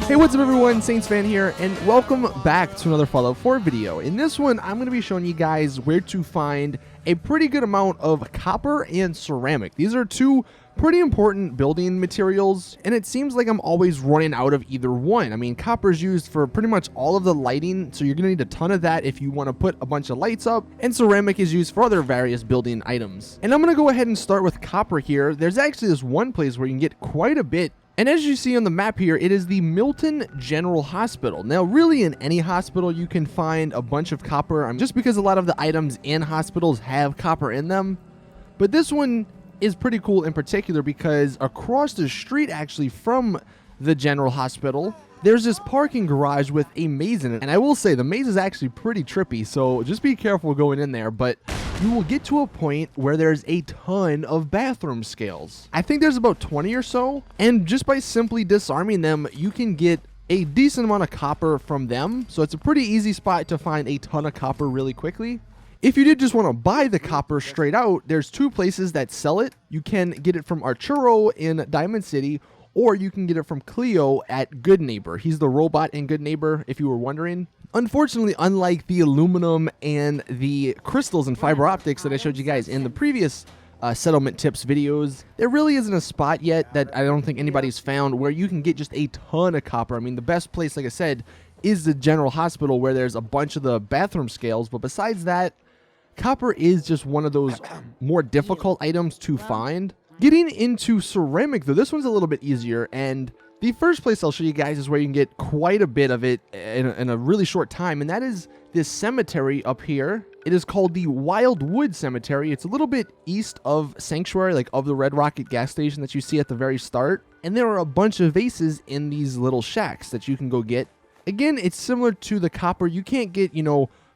Hey, what's up everyone, Saintsfan here, and welcome back to another Fallout 4 video. In this one, I'm going to be showing you guys where to find a pretty good amount of copper and ceramic. These are two pretty important building materials, and it seems like I'm always running out of either one. I mean, copper is used for pretty much all of the lighting, so you're going to need a ton of that if you want to put a bunch of lights up, and ceramic is used for other various building items. And I'm going to go ahead and start with copper here. There's actually this one place where you can get quite a bit. And as you see on the map here, it is the Milton General Hospital. Now, really in any hospital, you can find a bunch of copper, just because a lot of the items in hospitals have copper in them. But this one is pretty cool in particular because across the street, actually, from the General Hospital, there's this parking garage with a maze in it. And I will say, the maze is actually pretty trippy, so just be careful going in there. But you will get to a point where there's a ton of bathroom scales. I think there's about 20 or so, and just by simply disarming them, you can get a decent amount of copper from them. So it's a pretty easy spot to find a ton of copper really quickly. If you did just want to buy the copper straight out, there's two places that sell it. You can get it from Arturo in Diamond City, or you can get it from Cleo at Good Neighbor. He's the robot in Good Neighbor, if you were wondering. Unfortunately, unlike the aluminum and the crystals and fiber optics that I showed you guys in the previous settlement tips videos, there really isn't a spot yet that I don't think anybody's found where you can get just a ton of copper. I mean, the best place, like I said, is the General Hospital, where there's a bunch of the bathroom scales. But besides that, copper is just one of those more difficult items to find. Getting into ceramic, though, this one's a little bit easier, and the first place I'll show you guys is where you can get quite a bit of it in a really short time, and that is this cemetery up here. It is called the Wildwood Cemetery. It's a little bit east of Sanctuary, like of the Red Rocket gas station that you see at the very start, and there are a bunch of vases in these little shacks that you can go get. Again, it's similar to the copper. You can't get,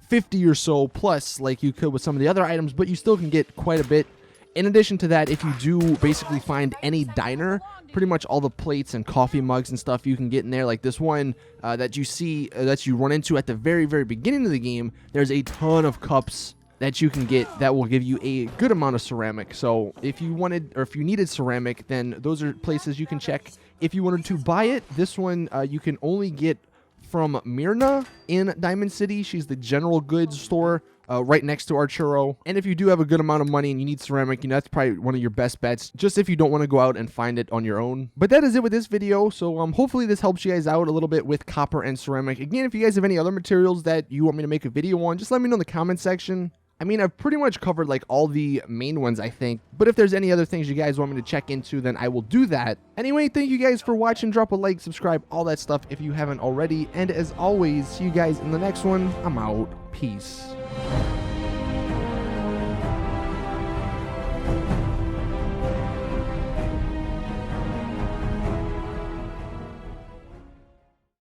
50 or so plus like you could with some of the other items, but you still can get quite a bit. In addition to that, if you do basically find any diner, pretty much all the plates and coffee mugs and stuff you can get in there, like this one that you see, that you run into at the very, very beginning of the game, there's a ton of cups that you can get that will give you a good amount of ceramic. So if you wanted, or if you needed ceramic, then those are places you can check. If you wanted to buy it, this one you can only get from Myrna in Diamond City. She's the general goods store right next to Arturo. And if you do have a good amount of money and you need ceramic, that's probably one of your best bets, just if you don't want to go out and find it on your own. But that is it with this video. So hopefully this helps you guys out a little bit with copper and ceramic. Again, if you guys have any other materials that you want me to make a video on, just let me know in the comment section. I mean, I've pretty much covered like all the main ones, I think. But if there's any other things you guys want me to check into, then I will do that. Anyway, thank you guys for watching. Drop a like, subscribe, all that stuff if you haven't already. And as always, see you guys in the next one. I'm out. Peace.